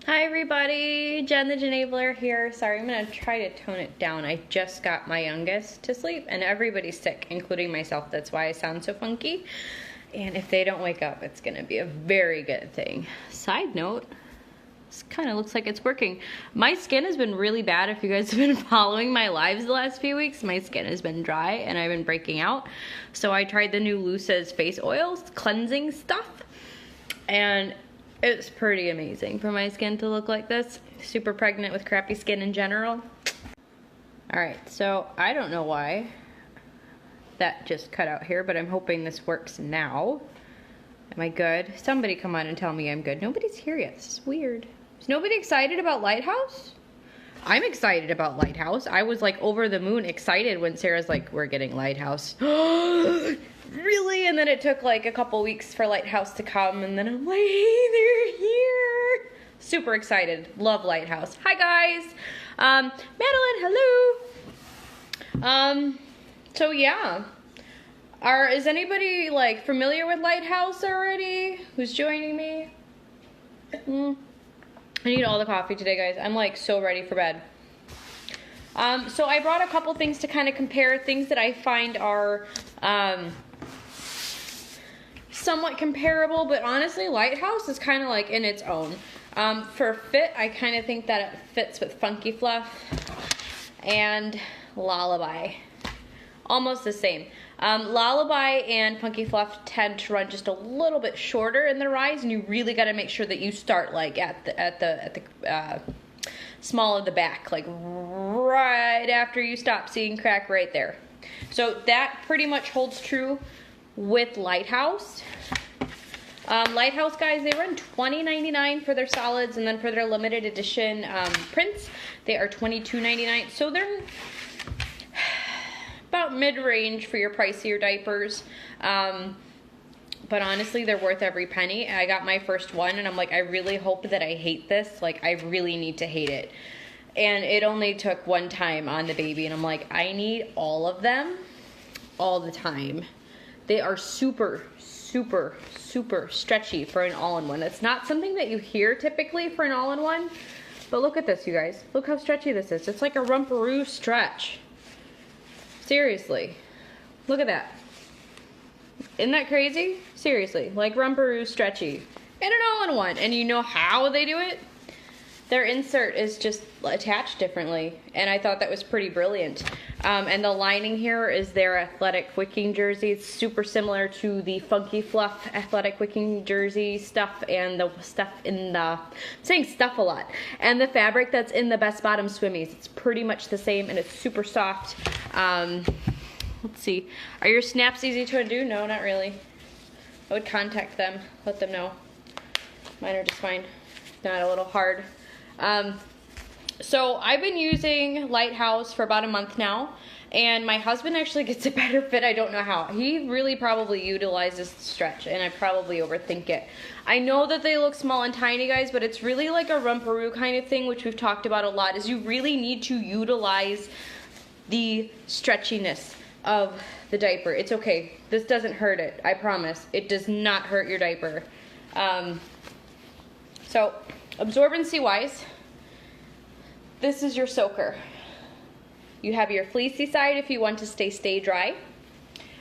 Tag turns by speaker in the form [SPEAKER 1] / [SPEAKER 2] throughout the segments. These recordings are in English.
[SPEAKER 1] Hi everybody, Jen the Genabler here. Sorry, I'm gonna try to tone it down. I just got my youngest to sleep and everybody's sick, including myself. That's why I sound so funky. And if they don't wake up, it's gonna be a very good thing. Side note, this kind of looks like it's working. My skin has been really bad. If you guys have been following my lives the last few weeks, my skin has been dry and I've been breaking out. So I tried the new Luce's face oils, cleansing stuff, and it's pretty amazing for my skin to look like this. Super pregnant with crappy skin in general. Alright, so I don't know why that just cut out here, but I'm hoping this works now. Am I good? Somebody come on and tell me I'm good. Nobody's here yet. This is weird. Is nobody excited about Lighthouse? I'm excited about Lighthouse. I was like over the moon excited when Sarah's like, we're getting Lighthouse. Really? And then it took like a couple weeks for Lighthouse to come, and then I'm like, hey, they're here. Super excited. Love Lighthouse. Hi guys. Madeline, hello. So yeah. Is anybody like familiar with Lighthouse already? Who's joining me? I need all the coffee today, guys. I'm like so ready for bed. So I brought a couple things to kind of compare, things that I find are somewhat comparable, but honestly Lighthouse is kind of like in its own. For fit, I kind of think that it fits with Funky Fluff and Lullaby. Almost the same. Lullaby and Funky Fluff tend to run just a little bit shorter in the rise, and you really got to make sure that you start like at the small of the back, like right after you stop seeing crack right there. So that pretty much holds true with Lighthouse. Lighthouse, guys, they run $20.99 for their solids, and then for their limited edition prints, they are $22.99. So they're about mid-range for your pricier diapers. But honestly, they're worth every penny. I got my first one, and I'm like, I really hope that I hate this. Like, I really need to hate it. And it only took one time on the baby, and I'm like, I need all of them all the time. They are super, super, super stretchy for an all-in-one. It's not something that you hear typically for an all-in-one, but look at this, you guys. Look how stretchy this is. It's like a rumparoo stretch. Seriously. Look at that. Isn't that crazy? Seriously, like rumparoo stretchy. And an all-in-one. And you know how they do it? Their insert is just attached differently, and I thought that was pretty brilliant. And the lining here is their athletic wicking jersey. It's super similar to the Funky Fluff athletic wicking jersey stuff, and the stuff in the, I'm saying stuff a lot, and the fabric that's in the Best Bottom swimmies. It's pretty much the same, and it's super soft. Let's see, are your snaps easy to undo? No, not really. I would contact them, let them know. Mine are just fine, not a little hard. So I've been using Lighthouse for about a month now, and my husband actually gets a better fit. I don't know how. He really probably utilizes the stretch, and I probably overthink it. I know that they look small and tiny, guys, but it's really like a rumparoo kind of thing, which we've talked about a lot, is you really need to utilize the stretchiness of the diaper. It's okay. This doesn't hurt it. I promise. It does not hurt your diaper. So absorbency wise, this is your soaker. You have your fleecy side if you want to stay dry.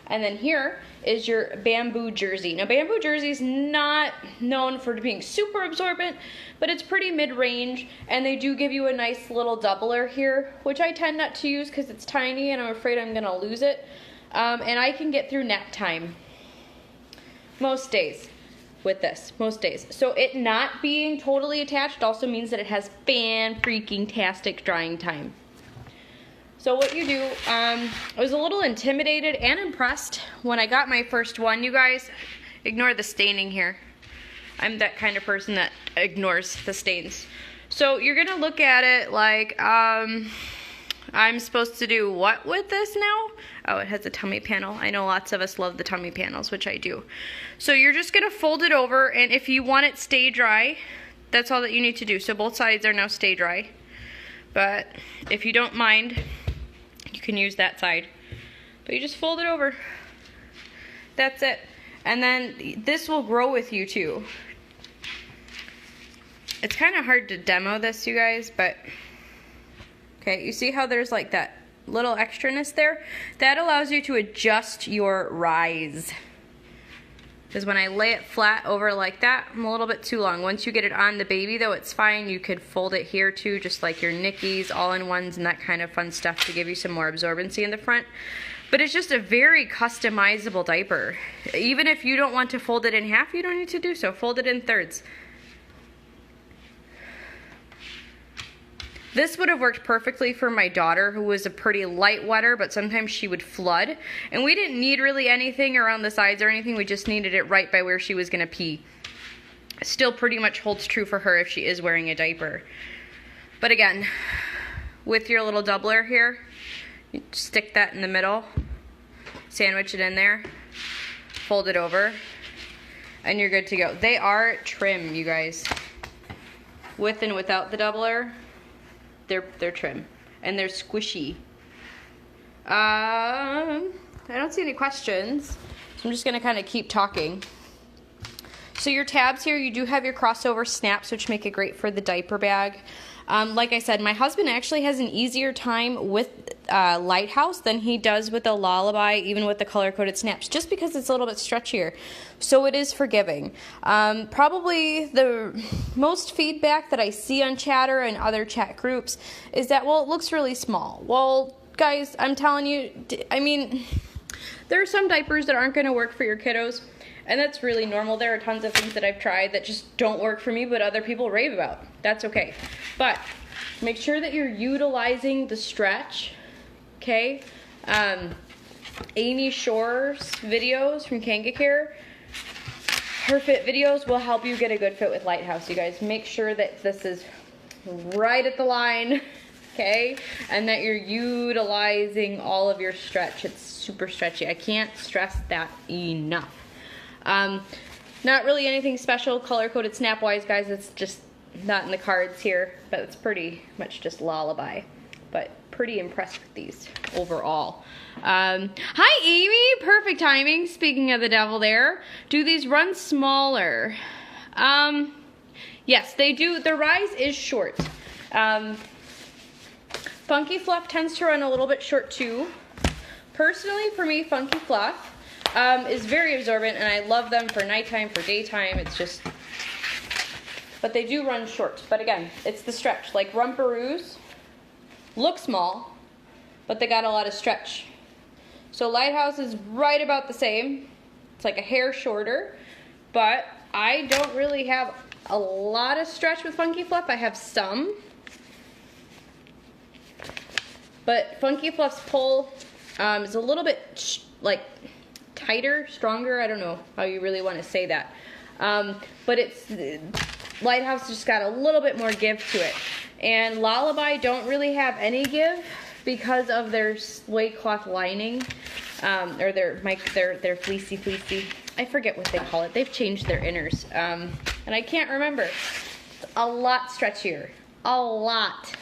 [SPEAKER 1] And then here is your bamboo jersey. Now bamboo jersey is not known for being super absorbent, but it's pretty mid-range, and they do give you a nice little doubler here, which I tend not to use because it's tiny and I'm afraid I'm gonna lose it. And I can get through nap time most days with this, most days. So it not being totally attached also means that it has fan-freaking-tastic drying time. So what you do, I was a little intimidated and impressed when I got my first one, you guys. Ignore the staining here. I'm that kind of person that ignores the stains. So you're gonna look at it like, I'm supposed to do what with this now? Oh, it has a tummy panel. I know lots of us love the tummy panels, which I do. So you're just gonna fold it over, and if you want it stay dry, that's all that you need to do. So both sides are now stay dry. But if you don't mind, you can use that side. But you just fold it over. That's it. And then this will grow with you too. It's kind of hard to demo this, you guys, but okay, you see how there's like that little extraness there? That allows you to adjust your rise. Because when I lay it flat over like that, I'm a little bit too long. Once you get it on the baby though, it's fine. You could fold it here too, just like your Nickies, all-in-ones, and that kind of fun stuff to give you some more absorbency in the front. But it's just a very customizable diaper. Even if you don't want to fold it in half, you don't need to do so. Fold it in thirds. This would have worked perfectly for my daughter, who was a pretty light wetter, but sometimes she would flood. And we didn't need really anything around the sides or anything. We just needed it right by where she was going to pee. Still pretty much holds true for her if she is wearing a diaper. But again, with your little doubler here, you stick that in the middle, sandwich it in there, fold it over, and you're good to go. They are trim, you guys. With and without the doubler. They're trim and they're squishy. I don't see any questions, so I'm just gonna kind of keep talking. So your tabs here, you do have your crossover snaps, which make it great for the diaper bag. Like I said, my husband actually has an easier time with Lighthouse than he does with the Lullaby, even with the color-coded snaps, just because it's a little bit stretchier. So it is forgiving. Probably the most feedback that I see on Chatter and other chat groups is that, well, it looks really small. Well, guys, I'm telling you, I mean, there are some diapers that aren't going to work for your kiddos. And that's really normal. There are tons of things that I've tried that just don't work for me, but other people rave about. That's okay. But make sure that you're utilizing the stretch, okay? Amy Shore's videos from KangaCare, her fit videos will help you get a good fit with Lighthouse, you guys. Make sure that this is right at the line, okay? And that you're utilizing all of your stretch. It's super stretchy. I can't stress that enough. Not really anything special color-coded snap-wise, guys. It's just not in the cards here, but it's pretty much just Lullaby. But pretty impressed with these overall. Hi, Amy. Perfect timing. Speaking of the devil there. Do these run smaller? Yes, they do. The rise is short. Funky Fluff tends to run a little bit short too. Personally, for me, Funky Fluff is very absorbent, and I love them for nighttime, for daytime. It's just, but they do run short. But again, it's the stretch. Like Rumperoos look small, but they got a lot of stretch. So Lighthouse is right about the same. It's like a hair shorter, but I don't really have a lot of stretch with Funky Fluff. I have some, but Funky Fluff's pull is a little bit like tighter, stronger. I don't know how you really want to say that. But it's Lighthouse just got a little bit more give to it. And Lullaby don't really have any give because of their suede cloth lining, or their fleecy. I forget what they call it. They've changed their inners, and I can't remember. It's a lot stretchier, a lot.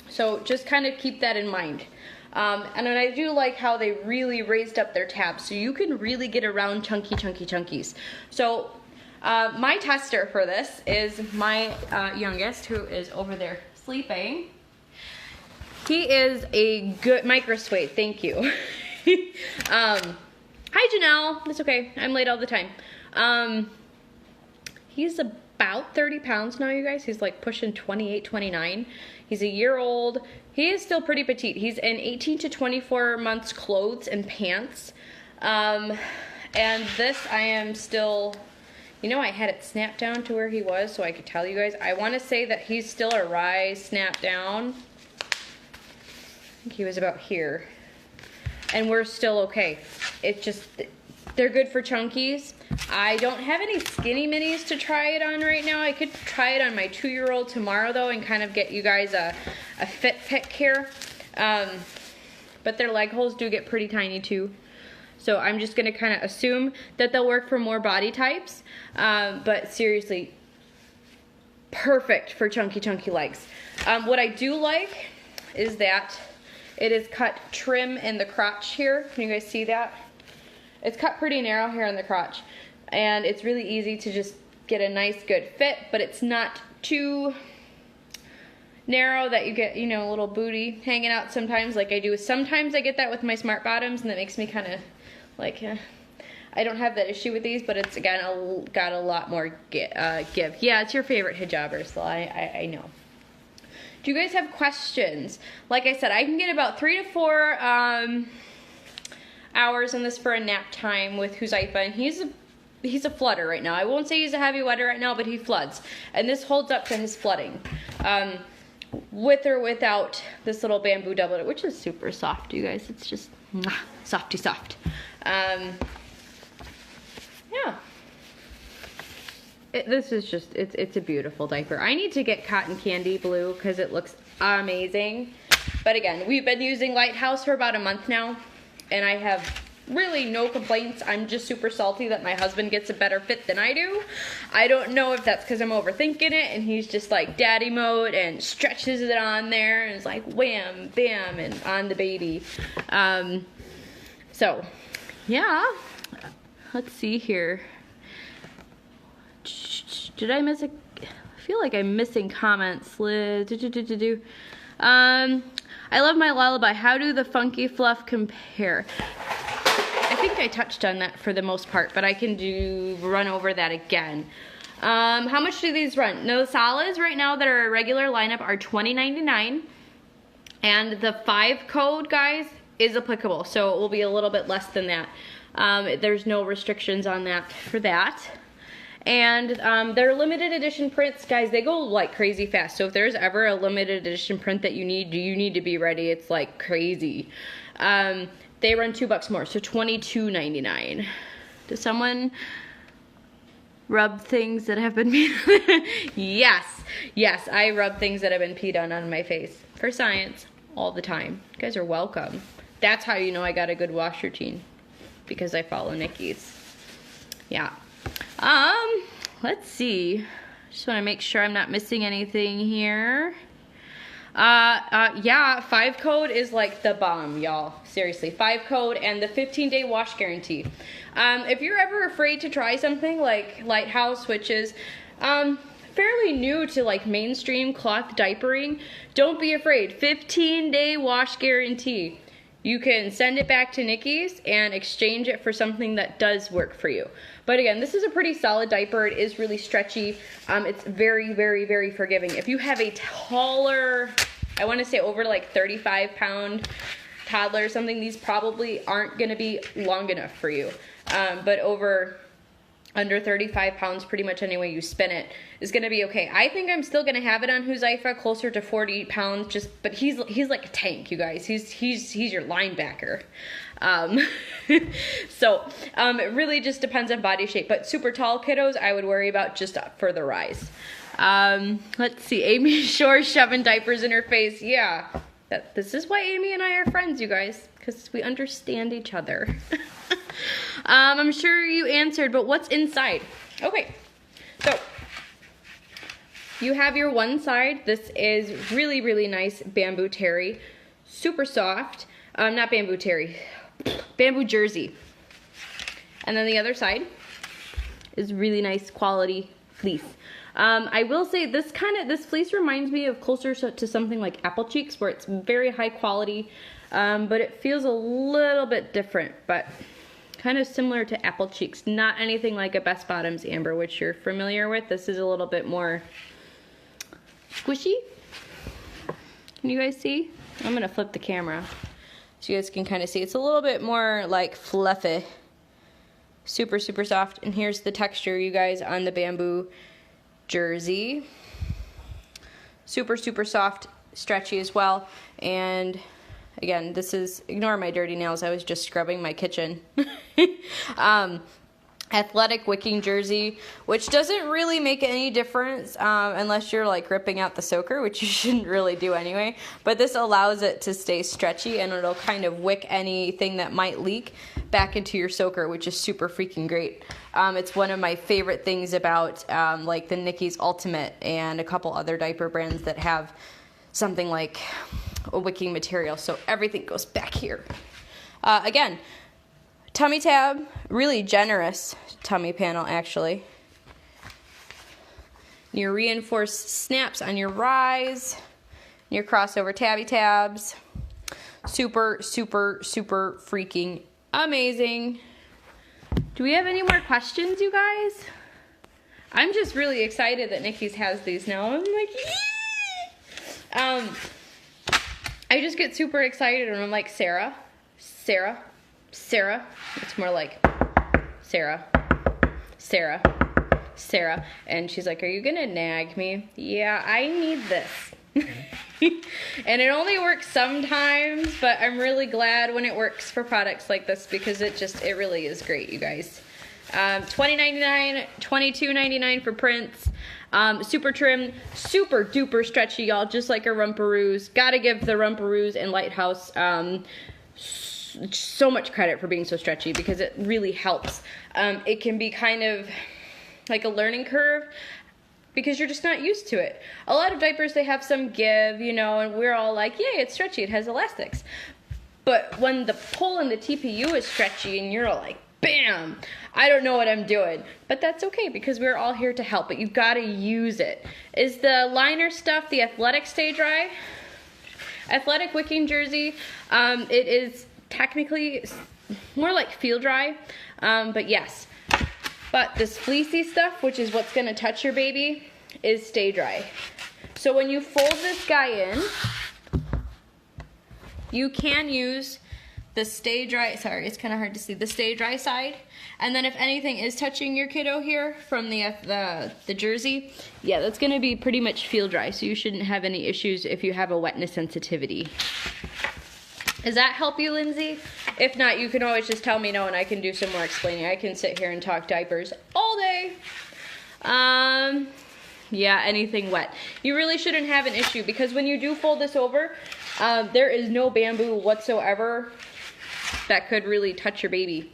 [SPEAKER 1] So just kind of keep that in mind. And then I do like how they really raised up their tabs, so you can really get around chunkies. So my tester for this is my youngest, who is over there sleeping. He is a good micro-suede, thank you. Hi Janelle, it's okay, I'm late all the time. He's about 30 pounds now, you guys. He's like pushing 28, 29. He's a year old. He is still pretty petite. He's in 18 to 24 months clothes and pants. And this I am still, you know, I had it snapped down to where he was so I could tell you guys. I want to say that he's still a rise snap down. I think he was about here. And we're still okay. It's just, they're good for chunkies. I don't have any skinny minis to try it on right now. I could try it on my 2-year-old tomorrow though and kind of get you guys a fit pick here. But their leg holes do get pretty tiny too. So I'm just gonna kind of assume that they'll work for more body types. But seriously, perfect for chunky legs. What I do like is that it is cut trim in the crotch here. Can you guys see that? It's cut pretty narrow here in the crotch. And it's really easy to just get a nice good fit, but it's not too narrow that you get, you know, a little booty hanging out sometimes like I do. Sometimes I get that with my smart bottoms, and that makes me kind of like, I don't have that issue with these, but it's, again, got a lot more give. Yeah, it's your favorite hijabber, so I know. Do you guys have questions? Like I said, I can get about 3 to 4 hours in this for a nap time with Huzaifa, and he's a flooder right now. I won't say he's a heavy wetter right now, but he floods, and this holds up to his flooding. With or without this little bamboo doublet, which is super soft, you guys. It's just softy soft. Yeah. This is just, it's a beautiful diaper. I need to get cotton candy blue because it looks amazing. But again, we've been using Lighthouse for about a month now, and I have really no complaints. I'm just super salty that my husband gets a better fit than I do. I don't know if that's because I'm overthinking it, and he's just like daddy mode and stretches it on there and is like wham, bam, and on the baby. So, yeah. Let's see here. Did I miss a... I feel like I'm missing comments. I love my lullaby. How do the funky fluff compare? I think I touched on that for the most part, but I can run over that again. How much do these run? No, the solids right now that are a regular lineup are $20.99, and the 5 code, guys, is applicable, so it will be a little bit less than that. There's no restrictions on that for that. And they're limited edition prints, guys. They go like crazy fast. So if there's ever a limited edition print that you need to be ready. It's like crazy. They run $2 more, so $22.99. Does someone rub things that have been peed? Yes, I rub things that have been peed on my face for science all the time. You guys are welcome. That's how you know I got a good wash routine, because I follow Nikki's. Yeah. Let's see. Just want to make sure I'm not missing anything here. Yeah, 5 code is like the bomb, y'all. Seriously, 5 code and the 15-day wash guarantee. If you're ever afraid to try something like Lighthouse, which is fairly new to like mainstream cloth diapering, don't be afraid. 15-day wash guarantee. You can send it back to Nikki's and exchange it for something that does work for you. But again, this is a pretty solid diaper. It is really stretchy. It's very, very, very forgiving. If you have a taller, I want to say over like 35-pound toddler or something, these probably aren't going to be long enough for you. But under 35 pounds, pretty much any way you spin it, is going to be okay. I think I'm still going to have it on Huzaifa closer to 40 pounds, but he's like a tank, you guys. He's your linebacker. So it really just depends on body shape. But super tall kiddos, I would worry about just further rise. Let's see. Amy Shore shoving diapers in her face. Yeah, this is why Amy and I are friends, you guys, because we understand each other. I'm sure you answered, but what's inside? Okay, so you have your one side. This is really, really nice bamboo terry, super soft. Not bamboo terry, bamboo jersey. And then the other side is really nice quality fleece. I will say this fleece reminds me of closer to something like Apple Cheeks, where it's very high quality, but it feels a little bit different, but kind of similar to Apple Cheeks. Not anything like a Best Bottoms Amber, which you're familiar with. This is a little bit more squishy. Can you guys see? I'm gonna flip the camera so you guys can kind of see. It's a little bit more like fluffy. Super, super soft. And here's the texture, you guys, on the bamboo jersey. Super, super soft, stretchy as well. And again, this is, ignore my dirty nails, I was just scrubbing my kitchen. Athletic wicking jersey, which doesn't really make any difference unless you're like ripping out the soaker, which you shouldn't really do anyway. But this allows it to stay stretchy, and it'll kind of wick anything that might leak back into your soaker, which is super freaking great. It's one of my favorite things about like the Nikki's Ultimate and a couple other diaper brands that have something like a wicking material, so everything goes back here. Again, tummy tab, really generous tummy panel actually. your reinforced snaps on your rise, your crossover tabby tabs. Super, super, super freaking amazing. Do we have any more questions, you guys? I'm just really excited that Nikki's has these now. I'm like, yee! I just get super excited and I'm like, Sarah. It's more like Sarah. And she's like, are you gonna nag me? Yeah, I need this. And it only works sometimes, but I'm really glad when it works for products like this because it really is great, you guys. $20.99, $22.99 for prints. Super trim, super duper stretchy, y'all, just like a Rumparoos. Gotta give the Rumparoos and Lighthouse so much credit for being so stretchy because it really helps. It can be kind of like a learning curve because you're just not used to it. A lot of diapers, they have some give, you know, and we're all like, yay, it's stretchy, it has elastics. But when the pull in the TPU is stretchy and you're like, bam, I don't know what I'm doing. But that's okay because we're all here to help, but you've got to use it. Is the liner stuff the athletic stay dry? Athletic wicking jersey, it is technically more like feel dry, but yes. But this fleecy stuff, which is what's gonna touch your baby, is stay dry. So when you fold this guy in, you can use the stay dry, sorry, it's kind of hard to see, the stay dry side. And then if anything is touching your kiddo here from the jersey, yeah, that's gonna be pretty much feel dry. So you shouldn't have any issues if you have a wetness sensitivity. Does that help you, Lindsay? If not, you can always just tell me no and I can do some more explaining. I can sit here and talk diapers all day. Yeah, anything wet. You really shouldn't have an issue because when you do fold this over, there is no bamboo whatsoever that could really touch your baby.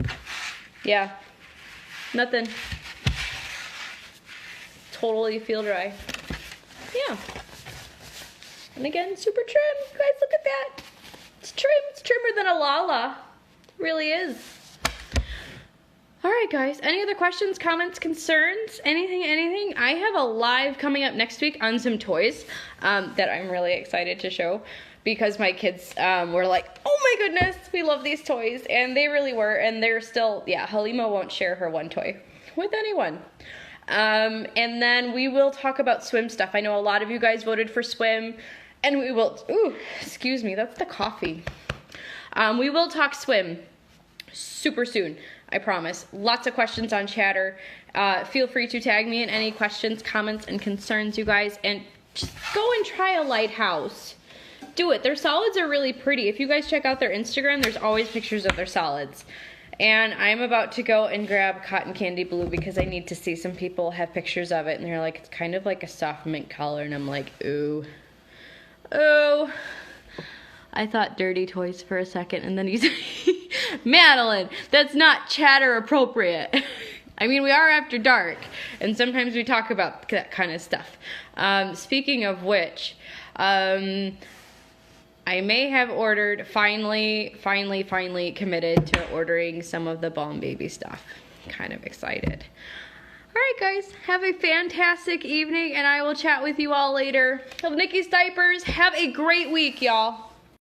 [SPEAKER 1] Yeah, nothing. Totally feel dry. Yeah. And again, super trim. You guys, look at that. It's trim. It's trimmer than a Lala. It really is. All right, guys. Any other questions, comments, concerns? Anything? I have a live coming up next week on some toys that I'm really excited to show because my kids were like, oh my goodness, we love these toys. And they really were. And they're still, yeah, Halima won't share her one toy with anyone. And then we will talk about swim stuff. I know a lot of you guys voted for swim. And we will, ooh, excuse me, that's the coffee. We will talk swim super soon, I promise. Lots of questions on chatter. Feel free to tag me in any questions, comments, and concerns, you guys. And just go and try a Lighthouse. Do it. Their solids are really pretty. If you guys check out their Instagram, there's always pictures of their solids. And I'm about to go and grab Cotton Candy Blue because I need to see some people have pictures of it. And they're like, it's kind of like a soft mint color. And I'm like, ooh. Oh, I thought dirty toys for a second, and then he's Madeline, that's not chatter appropriate. I mean, we are after dark, and sometimes we talk about that kind of stuff. Speaking of which, I may have ordered, finally committed to ordering some of the Balm Baby stuff. Kind of excited. All right, guys, have a fantastic evening, and I will chat with you all later. Nikki's Diapers, have a great week, y'all.